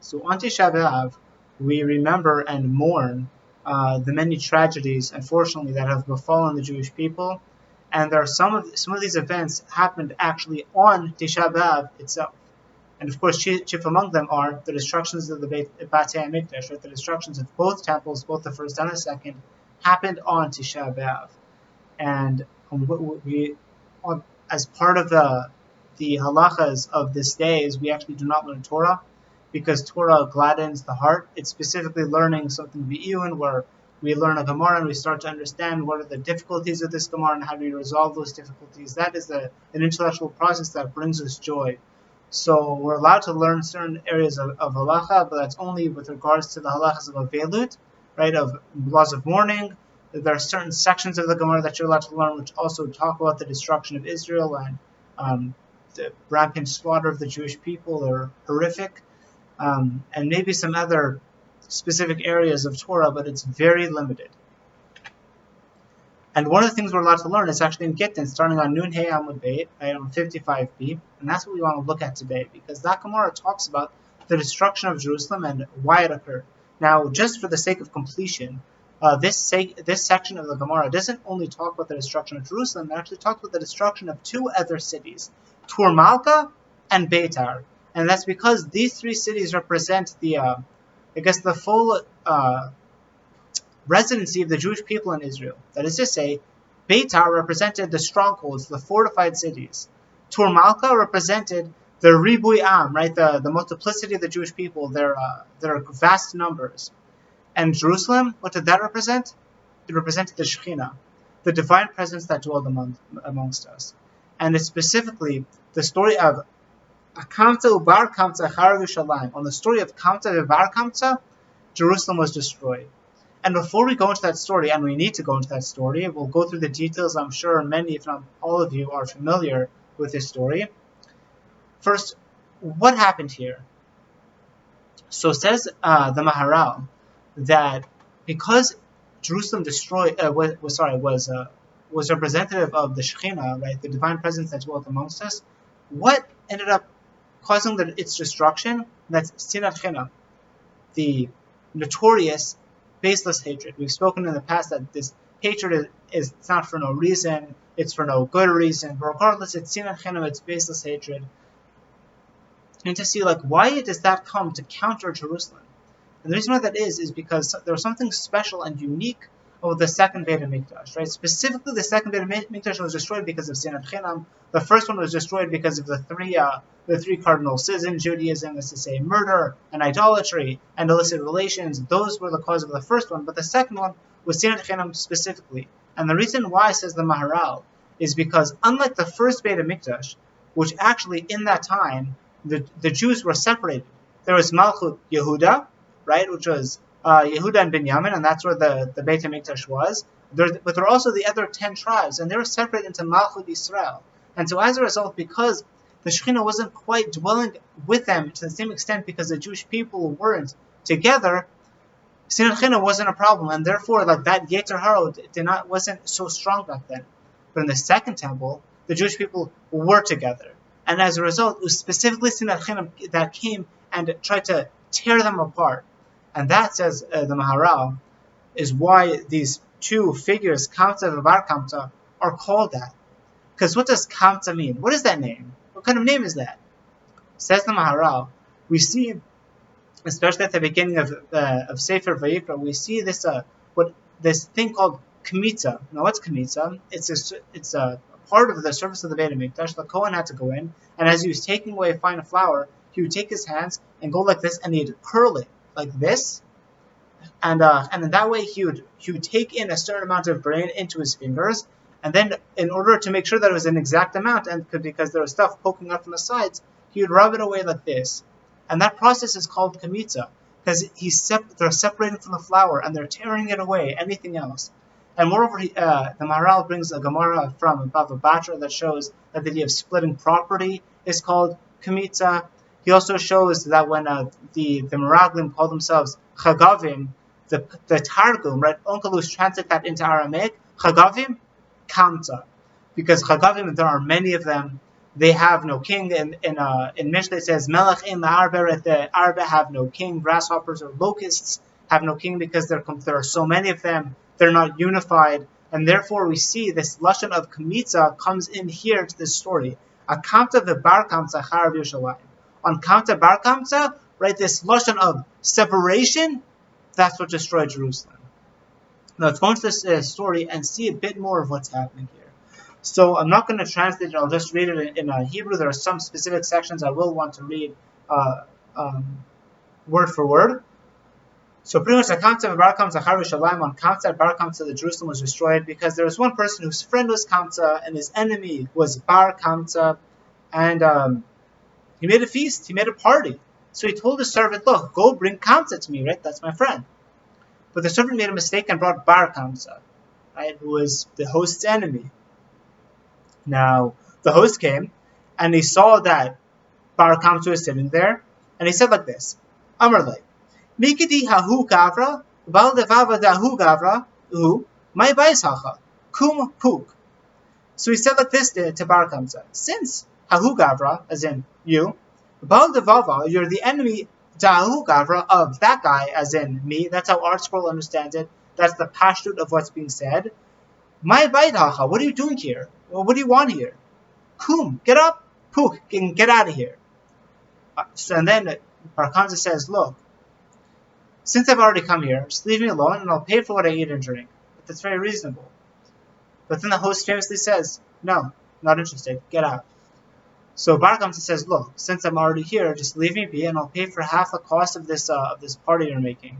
So on Tisha B'Av, we remember and mourn the many tragedies, unfortunately, that have befallen the Jewish people, and there are some of these events happened actually on Tisha B'Av itself. And of course, chief among them are the destructions of the Batei HaMikdash, right? The destructions of both temples, both the first and the second, happened on Tisha B'Av. And as part of the halachas of this day, is we actually do not learn Torah, because Torah gladdens the heart. It's specifically learning something V'iyun, where we learn a Gemara and we start to understand what are the difficulties of this Gemara and how do we resolve those difficulties. That is an intellectual process that brings us joy. So we're allowed to learn certain areas of halacha, but that's only with regards to the halachas of avelut, right, of laws of mourning. There are certain sections of the Gemara that you're allowed to learn which also talk about the destruction of Israel and the rampant slaughter of the Jewish people are horrific. And maybe some other specific areas of Torah, but it's very limited. And one of the things we're allowed to learn is actually in Gittin, starting on Nun Hey Amud Beit, on 55b, and that's what we want to look at today, because that Gemara talks about the destruction of Jerusalem and why it occurred. Now, just for the sake of completion, this section of the Gemara doesn't only talk about the destruction of Jerusalem, it actually talks about the destruction of two other cities, Tur Malka and Beitar. And that's because these three cities represent the full residency of the Jewish people in Israel. That is to say, Beitar represented the strongholds, the fortified cities. Tur Malka represented the Ribui Am, right, the multiplicity of the Jewish people, their vast numbers. And Jerusalem, what did that represent? It represented the Shekhinah, the divine presence that dwelled amongst us. And it's specifically the story of Kamta Ubar Kamta Charav Yerushalayim. On the story of Kamta Ubar Kamta, Jerusalem was destroyed. And before we go into that story, and we need to go into that story, we'll go through the details. I'm sure many, if not all of you, are familiar with this story. First, what happened here? So says the Maharal that because Jerusalem was representative of the Shekhinah, right, the divine presence that dwelt amongst us, what ended up causing its destruction? That's Sinat China, the notorious baseless hatred. We've spoken in the past that this hatred is not for no reason, it's for no good reason, but regardless, it's Sinat China, it's baseless hatred. And to see, why does that come to counter Jerusalem? And the reason why that is because there was something special and unique of the second Beit HaMikdash, right? Specifically, the second Beit HaMikdash was destroyed because of Sinat Chinam. The first one was destroyed because of the three cardinal sins in Judaism, that's to say, murder and idolatry and illicit relations. Those were the cause of the first one, but the second one was Sinat Chinam specifically. And the reason why, says the Maharal, is because unlike the first Beit HaMikdash, which actually in that time the Jews were separated. There was Malchut Yehuda, right, which was Yehuda and Binyamin, and that's where the Beit HaMikdash was. But there are also the other 10 tribes, and they were separated into Malchut Yisrael. And so as a result, because the Shekhinah wasn't quite dwelling with them to the same extent because the Jewish people weren't together, Sinat China wasn't a problem, and therefore that Yetzer Hara wasn't so strong back then. But in the second temple, the Jewish people were together. And as a result, it was specifically Sinat China that came and tried to tear them apart. And that, says the Maharal, is why these two figures, Kamta and Bar Kamta, are called that. Because what does Kamta mean? What is that name? What kind of name is that? Says the Maharal, we see, especially at the beginning of Sefer Vayikra, we see this thing called Kmitza. Now, what's Kmitza? It's a part of the surface of the Beit HaMikdash. The Kohen had to go in, and as he was taking away fine flour, he would take his hands and go like this, and he'd curl it like this, and in that way he would take in a certain amount of grain into his fingers, and then in order to make sure that it was an exact amount, and because there was stuff poking up from the sides, he would rub it away like this, and that process is called kamitza, because they're separating from the flour and they're tearing it away, anything else. And moreover, the Maharal brings a Gemara from Bava Batra that shows that the idea of splitting property is called kamitza. He also shows that when the Meraglim call themselves Chagavim, the Targum, right, Onkelos translate that into Aramaic, Chagavim, Kamta. Because Chagavim, there are many of them, they have no king. In Mishnah it says, Melech in the Arba, the Arba have no king. Grasshoppers or locusts have no king because there are so many of them. They're not unified. And therefore we see this lashon of Kamitza comes in here to this story. Akamta v'bar kamta charav Yerushalayim. On Kamta bar kamta, right, this lashon of separation, that's what destroyed Jerusalem. Now let's go into this story and see a bit more of what's happening here. So I'm not going to translate it, I'll just read it in Hebrew. There are some specific sections I will want to read word for word. So pretty much, Kamta Bar Kamta Charav Yerushalayim, on Kamta Bar Kamta, the Jerusalem was destroyed because there was one person whose friend was Kamta and his enemy was Bar Kamta, and he made a feast, he made a party. So he told his servant, look, go bring Kamta to me, right? That's my friend. But the servant made a mistake and brought Bar Kamta, right? Who was the host's enemy. Now, the host came and he saw that Bar Kamta was sitting there, and he said like this, Amarle, Mikidi hahu gavra, bal devava dahu gavra, my bais hacha, kum puk. So he said like this to Bar Kamta, since hahu gavra, as in you, bal devava, you're the enemy dahu gavra of that guy, as in me. That's how Art Scroll understands it. That's the pashtut of what's being said. My bait hacha, what are you doing here? Well, what do you want here? Kum, get up, puk, get out of here. And then Bar Kamta says, look, since I've already come here, just leave me alone and I'll pay for what I eat and drink. But that's very reasonable. But then the host famously says, no, not interested, get out. So Bar Kamta says, look, since I'm already here, just leave me be and I'll pay for half the cost of this party you're making.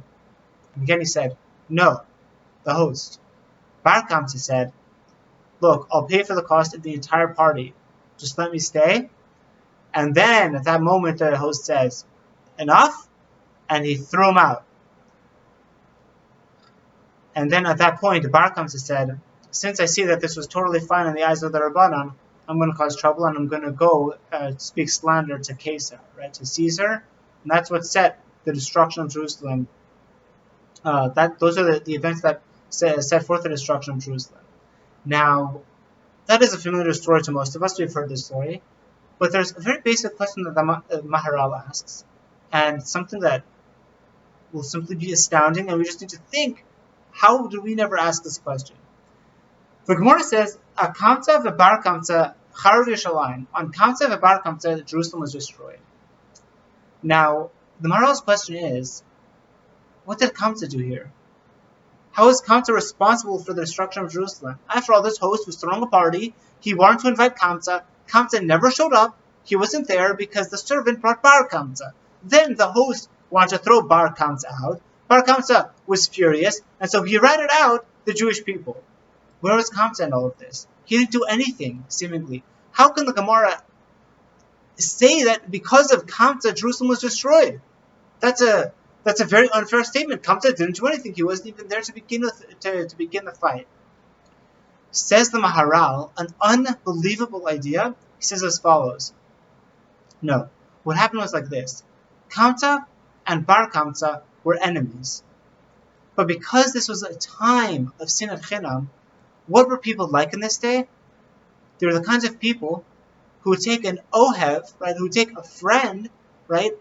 And again he said, no, the host. Bar Kamta said, look, I'll pay for the cost of the entire party. Just let me stay. And then at that moment the host says, enough, and he threw him out. And then at that point, Bar Kamta said, since I see that this was totally fine in the eyes of the Rabbanan, I'm going to cause trouble and I'm going to go speak slander to Caesar, right, to Caesar. And that's what set the destruction of Jerusalem. Those are the events that set forth the destruction of Jerusalem. Now, that is a familiar story to most of us. We've heard this story. But there's a very basic question that the Maharal asks, and something that will simply be astounding, and we just need to think, how do we never ask this question? The Gemara says, Kamta v'bar Kamta charav Yerushalayim. On Kamta v'bar Kamta, Jerusalem was destroyed. Now, the Maharal's question is, what did Kamta do here? How is Kamta responsible for the destruction of Jerusalem? After all, this host was throwing a party. He wanted to invite Kamta. Kamta never showed up. He wasn't there because the servant brought Bar Kamta. Then the host wanted to throw Bar Kamta out. Bar Kamta was furious, and so he ratted out the Jewish people. Where was Kamta in all of this? He didn't do anything, seemingly. How can the Gemara say that because of Kamta, Jerusalem was destroyed? That's a very unfair statement. Kamta didn't do anything. He wasn't even there to begin the fight. Says the Maharal, an unbelievable idea. He says as follows. No, what happened was like this. Kamta and Bar Kamta were enemies. But because this was a time of sinat chinam, what were people like in this day? They were the kinds of people who would take an ohev, right, who would take a friend, right,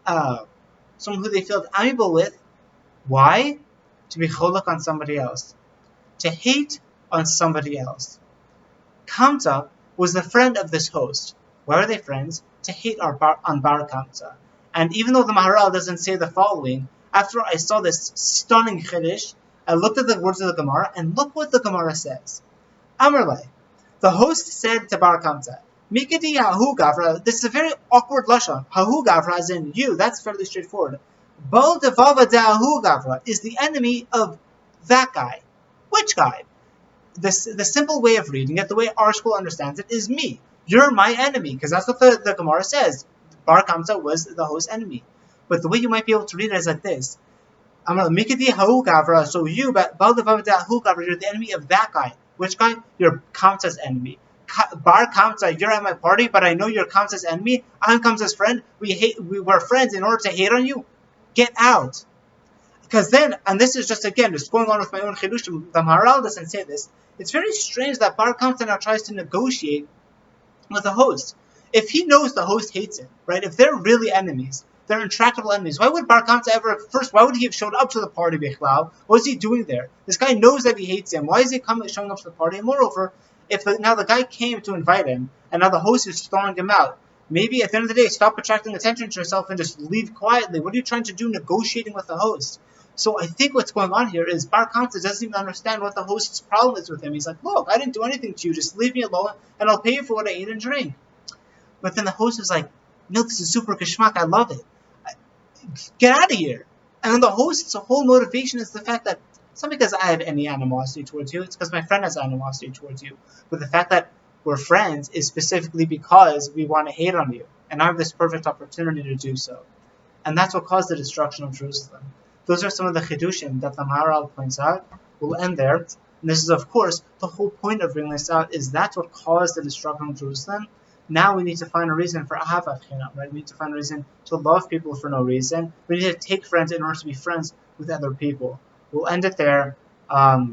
someone who they felt amiable with. Why? To be cholak on somebody else. To hate on somebody else. Kamta was the friend of this host. Why were they friends? To hate on Bar Kamta. And even though the Maharal doesn't say the following, after I saw this stunning Chiddush, I looked at the words of the Gemara, and look what the Gemara says. Amarle, the host said to Bar Kamta, Mikidi hahu gavra, this is a very awkward lashon. Hahu gavra, as in you, that's fairly straightforward. Bal devava dahu gavra is the enemy of that guy. Which guy? The simple way of reading it, the way our school understands it, is me. You're my enemy, because that's what the Gemara says. Bar Kamta was the host's enemy. But the way you might be able to read it is like this. Mikidi hahu gavra, so you, Bal devava dahu gavra, you're the enemy of that guy. Which guy? You're Kamta's enemy. Bar Kamta, you're at my party, but I know you're Kamta's enemy. I'm Kamta's friend. We're friends in order to hate on you. Get out. Because then, and this is just again, just going on with my own Chiddushei, the Maharal doesn't say this. It's very strange that Bar Kamta now tries to negotiate with the host. if he knows the host hates him, right? If they're really enemies, they're intractable enemies. Why would Bar Kamsa ever, first, why would he have showed up to the party, Bichlal? What is he doing there? This guy knows that he hates him. Why is he showing up to the party? And moreover, if now the guy came to invite him, and now the host is throwing him out, maybe at the end of the day, stop attracting attention to yourself and just leave quietly. What are you trying to do negotiating with the host? So I think what's going on here is Bar Kamsa doesn't even understand what the host's problem is with him. He's like, look, I didn't do anything to you. Just leave me alone, and I'll pay you for what I eat and drink. But then the host is like, no, this is super geschmack. I love it. Get out of here. And then the host's whole motivation is the fact that it's not because I have any animosity towards you. It's because my friend has animosity towards you. But the fact that we're friends is specifically because we want to hate on you. And I have this perfect opportunity to do so. And that's what caused the destruction of Jerusalem. Those are some of the Chiddushim that the Maharal points out. We'll end there. And this is, of course, the whole point of bringing this out is that's what caused the destruction of Jerusalem. Now we need to find a reason for Ahavat Chinam, right? We need to find a reason to love people for no reason. We need to take friends in order to be friends with other people. We'll end it there.